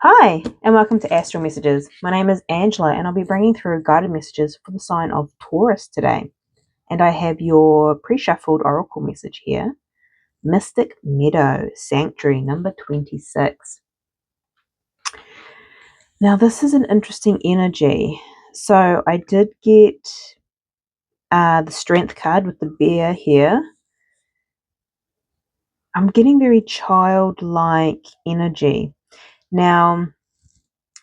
Hi, and welcome to Astral Messages. My name is Angela, and I'll be bringing through guided messages for the sign of Taurus today. And I have your pre-shuffled oracle message here. Mystic Meadow, Sanctuary, number 26. Now, this is an interesting energy. So I did get the Strength card with the bear here. I'm getting very childlike energy. Now,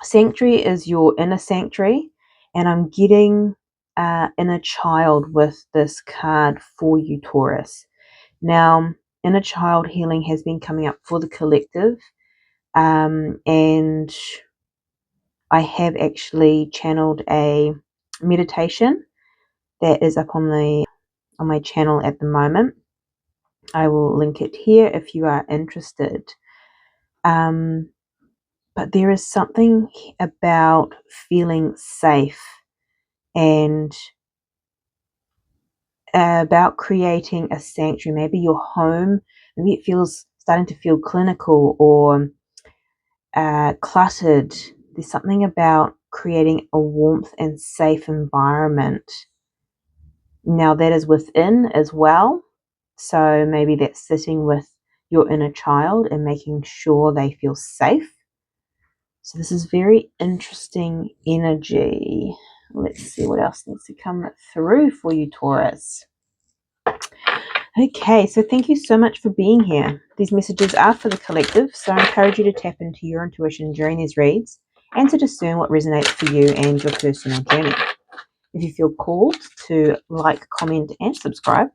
Sanctuary is your inner sanctuary, and I'm getting inner child with this card for you, Taurus. Now, inner child healing has been coming up for the collective, and I have actually channeled a meditation that is up on my channel at the moment. I will link it here if you are interested. But there is something about feeling safe and about creating a sanctuary. Maybe your home, maybe it feels starting to feel clinical or cluttered. There's something about creating a warmth and safe environment. Now that is within as well. So maybe that's sitting with your inner child and making sure they feel safe. So this is very interesting energy. Let's see what else needs to come through for you, Taurus. Okay, so thank you so much for being here. These messages are for the collective, so I encourage you to tap into your intuition during these reads and to discern what resonates for you and your personal journey. If you feel called to like, comment, and subscribe,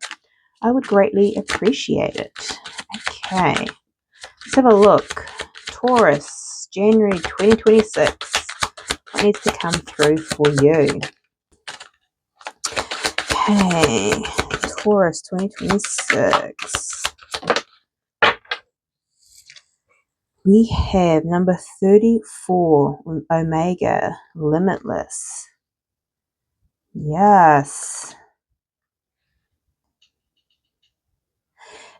I would greatly appreciate it. Okay, let's have a look. Taurus, January 2026. What needs to come through for you? Okay, Taurus 2026. We have number 34, Omega, Limitless. Yes.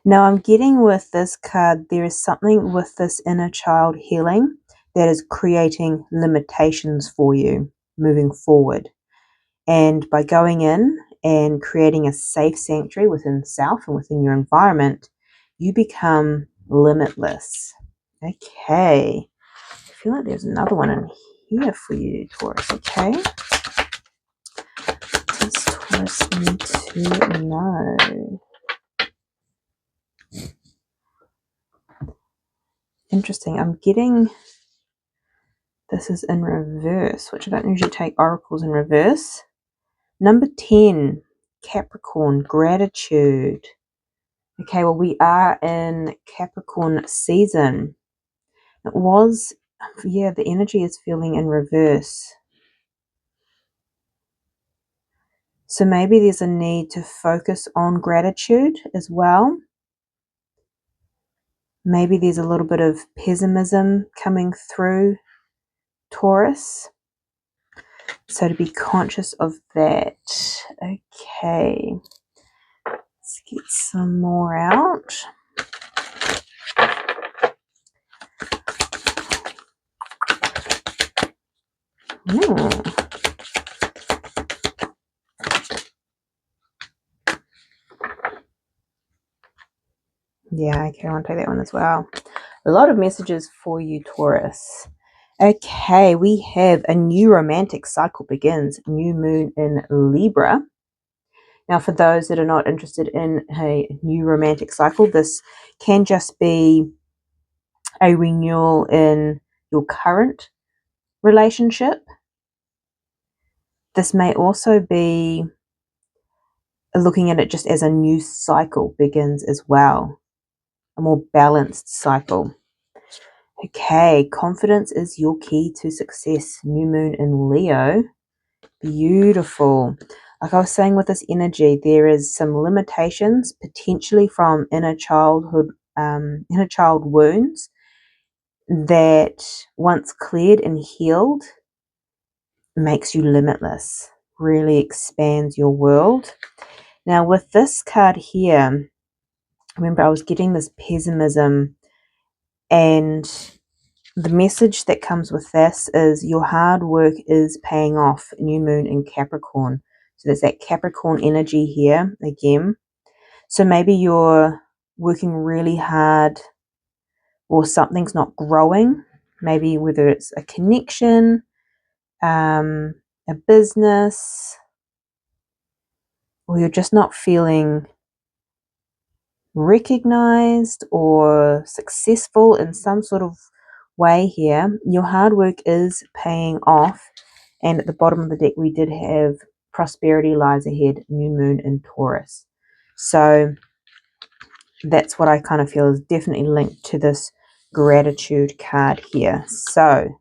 Now I'm getting with this card, there is something with this inner child healing that is creating limitations for you moving forward. And by going in and creating a safe sanctuary within self and within your environment, you become limitless. Okay. I feel like there's another one in here for you, Taurus, okay? What does Taurus need to know? Interesting. I'm getting this is in reverse, which I don't usually take oracles in reverse. Number 10, Capricorn, gratitude. Okay, well, we are in Capricorn season. It was, yeah, the energy is feeling in reverse. So maybe there's a need to focus on gratitude as well. Maybe there's a little bit of pessimism coming through, Taurus. So to be conscious of that. Okay. Let's get some more out. Yeah, okay, I want to take that one as well. A lot of messages for you, Taurus. Okay, we have a new romantic cycle begins, new moon in Libra. Now, for those that are not interested in a new romantic cycle, this can just be a renewal in your current relationship. This may also be looking at it just as a new cycle begins as well, a more balanced cycle. Okay, confidence is your key to success. New moon in Leo. Beautiful. Like I was saying with this energy, there is some limitations potentially from inner child wounds that once cleared and healed makes you limitless, really expands your world. Now with this card here, remember I was getting this pessimism and The message that comes with this is your hard work is paying off. New moon in Capricorn. So there's that Capricorn energy here again. So maybe you're working really hard or something's not growing. Maybe whether it's a connection, a business, or you're just not feeling recognized or successful in some sort of way here. Your hard work is paying off. And at the bottom of the deck, we did have prosperity lies ahead, new moon in Taurus. So that's what I kind of feel is definitely linked to this gratitude card here. So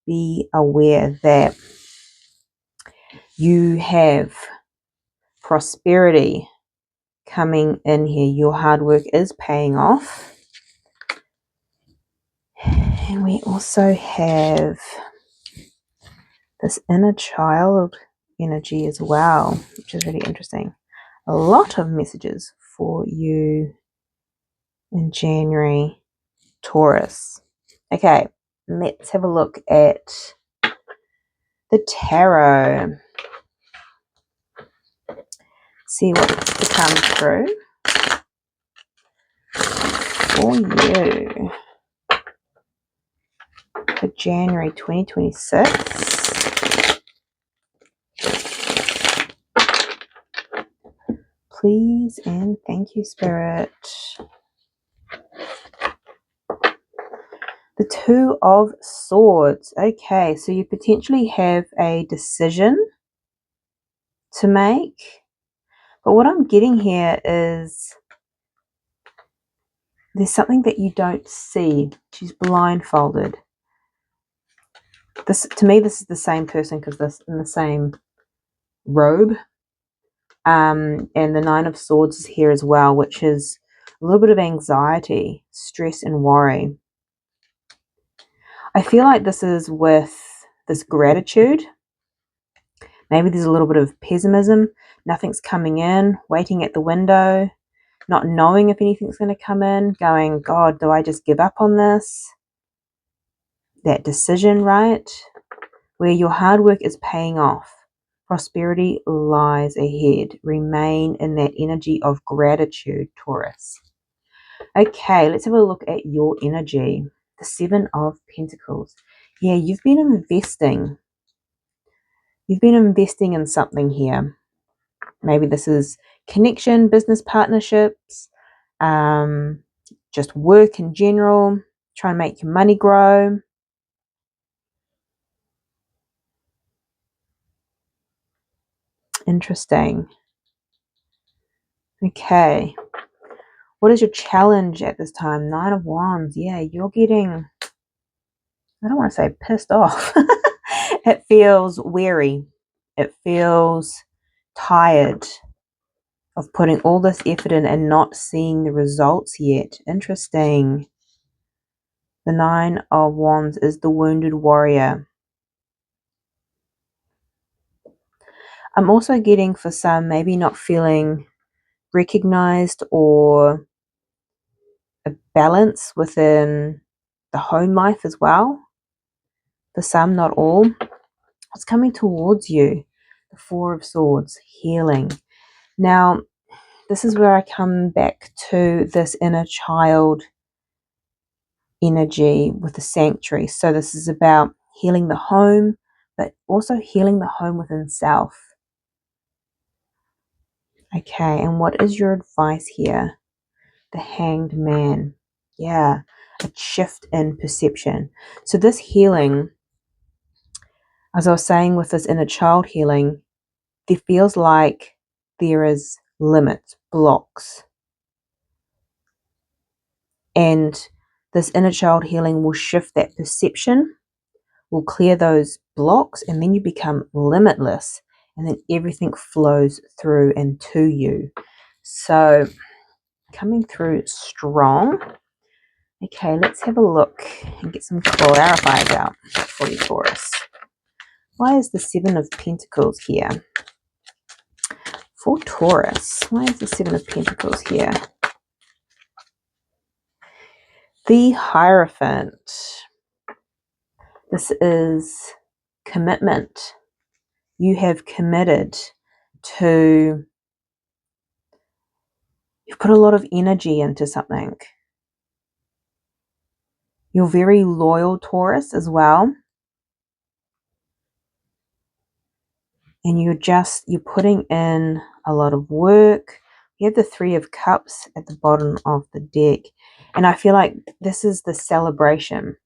be aware that you have prosperity coming in here. Your hard work is paying off. And we also have this inner child energy as well, which is really interesting. A lot of messages for you in January, Taurus. Okay, let's have a look at the tarot. See what's to come through for you for January 2026. Please and thank you, Spirit. The Two of Swords. Okay, so you potentially have a decision to make. But what I'm getting here is there's something that you don't see. She's blindfolded. This, to me, this is the same person because this in the same robe. And the Nine of Swords is here as well, which is a little bit of anxiety, stress, and worry. I feel like this is with this gratitude. Maybe there's a little bit of pessimism. Nothing's coming in, waiting at the window, not knowing if anything's going to come in, going, God, do I just give up on this? That decision, right? Where your hard work is paying off. Prosperity lies ahead. Remain in that energy of gratitude, Taurus. Okay, let's have a look at your energy. The Seven of Pentacles. Yeah, you've been investing. You've been investing in something here. Maybe this is connection, business partnerships, just work in general, trying to make your money grow. Interesting. Okay. What is your challenge at this time? Nine of Wands. Yeah, you're getting, I don't want to say pissed off. It feels weary. It feels tired of putting all this effort in and not seeing the results yet. Interesting. The Nine of Wands is the wounded warrior. I'm also getting for some maybe not feeling recognized or a balance within the home life as well. For some, not all. It's coming towards you. The Four of Swords, healing. Now, this is where I come back to this inner child energy with the sanctuary. So this is about healing the home, but also healing the home within self. Okay, and what is your advice here? The Hanged Man. Yeah, a shift in perception. So this healing, as I was saying with this inner child healing, there feels like there is limits, blocks. And this inner child healing will shift that perception, will clear those blocks, and then you become limitless. And then everything flows through and to you. So coming through strong. Okay, let's have a look and get some clarifiers out for you, Taurus. Why is the Seven of Pentacles here? For Taurus, why is the Seven of Pentacles here? The Hierophant. This is commitment. You have committed to, you've put a lot of energy into something. You're very loyal, Taurus, as well. And you're putting in a lot of work. You have the Three of Cups at the bottom of the deck. And I feel like this is the celebration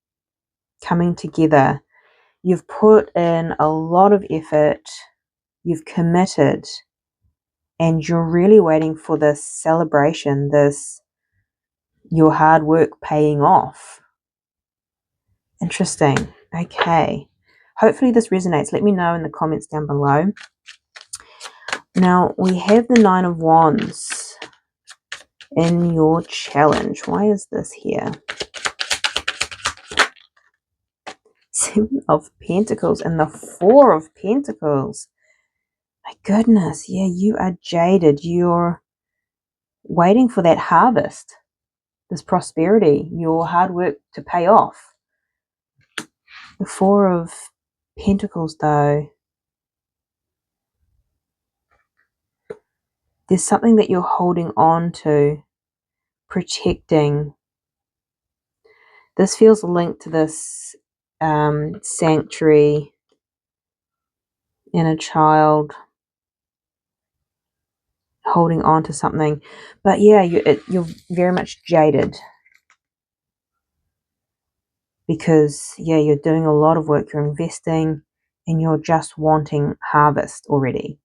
coming together. You've put in a lot of effort. You've committed. And you're really waiting for this celebration, your hard work paying off. Interesting. Okay. Hopefully this resonates. Let me know in the comments down below. Now, we have the Nine of Wands in your challenge. Why is this here? Seven of Pentacles and the Four of Pentacles. My goodness. Yeah, you are jaded. You're waiting for that harvest, this prosperity, your hard work to pay off. The Four of Pentacles, though. There's something that you're holding on to, protecting. This feels linked to this sanctuary, inner child, holding on to something. But yeah, you're very much jaded. Because, yeah, you're doing a lot of work, you're investing, and you're just wanting harvest already.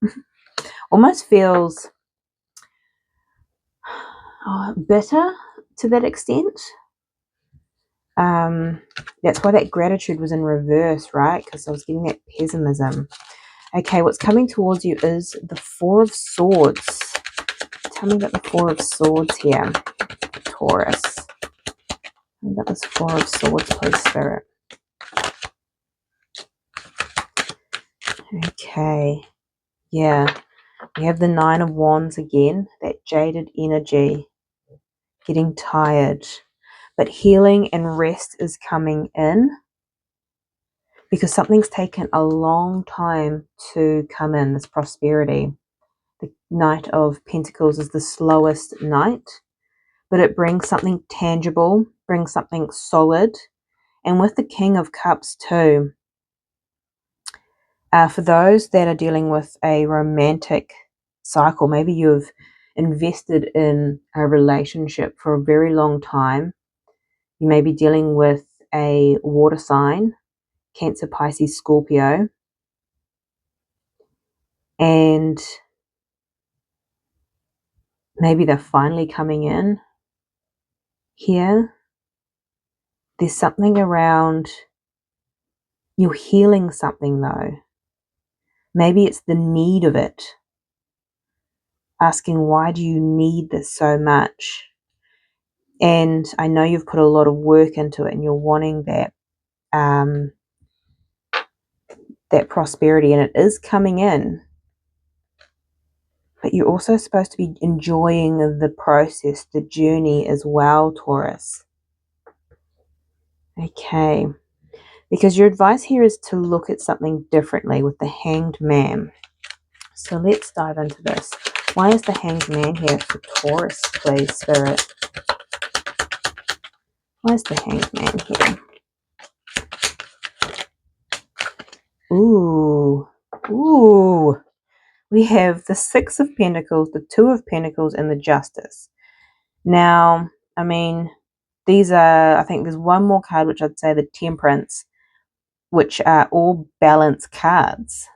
Almost feels bitter to that extent. That's why that gratitude was in reverse, right? Because I was getting that pessimism. Okay, what's coming towards you is the Four of Swords. Tell me about the Four of Swords here, Taurus. Tell me about this Four of Swords, please, Spirit. Okay, yeah. We have the Nine of Wands again, that jaded energy, getting tired. But healing and rest is coming in because something's taken a long time to come in, this prosperity. The Knight of Pentacles is the slowest knight, but it brings something tangible, brings something solid. And with the King of Cups too, for those that are dealing with a romantic cycle, maybe you've invested in a relationship for a very long time. You may be dealing with a water sign, Cancer, Pisces, Scorpio, and maybe they're finally coming in here. There's something around, you're healing something though. Maybe it's the need of it. Asking, why do you need this so much? And I know you've put a lot of work into it and you're wanting that that prosperity, and it is coming in. But you're also supposed to be enjoying the process, the journey as well, Taurus. Okay. Because your advice here is to look at something differently with the Hanged Man. So let's dive into this. Why is the Hanged Man here for Taurus, please, Spirit? Why is the Hanged Man here? Ooh. Ooh. We have the Six of Pentacles, the Two of Pentacles, and the Justice. Now, I mean, these are, I think there's one more card, which I'd say the Temperance, which are all balance cards.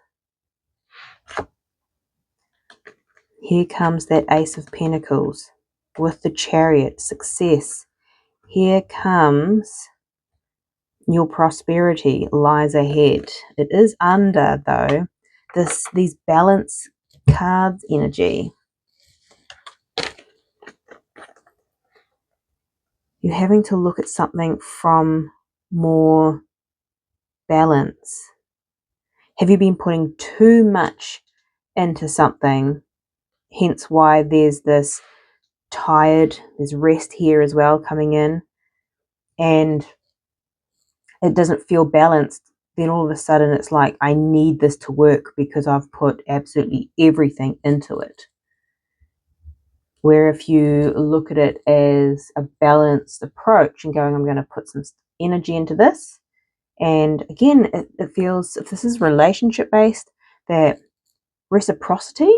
Here comes that Ace of Pentacles with the Chariot, success. Here comes your prosperity lies ahead. It is under, though, these balance cards energy. You're having to look at something from more balance. Have you been putting too much into something? Hence why there's this tired, there's rest here as well coming in. And it doesn't feel balanced, then all of a sudden it's like, I need this to work because I've put absolutely everything into it. Where if you look at it as a balanced approach and going, I'm going to put some energy into this. And again, it feels, if this is relationship based, that reciprocity,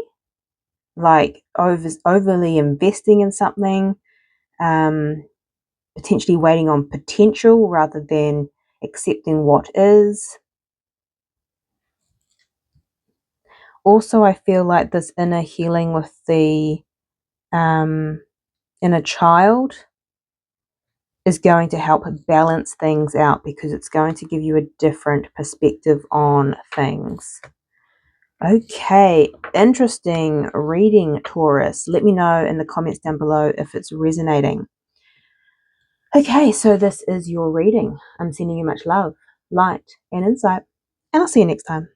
like overly investing in something, potentially waiting on potential rather than accepting what is. Also, I feel like this inner healing with the inner child is going to help balance things out, because it's going to give you a different perspective on things. Okay, interesting reading, Taurus. Let me know in the comments down below if it's resonating. Okay, so this is your reading. I'm sending you much love, light, and insight, and I'll see you next time.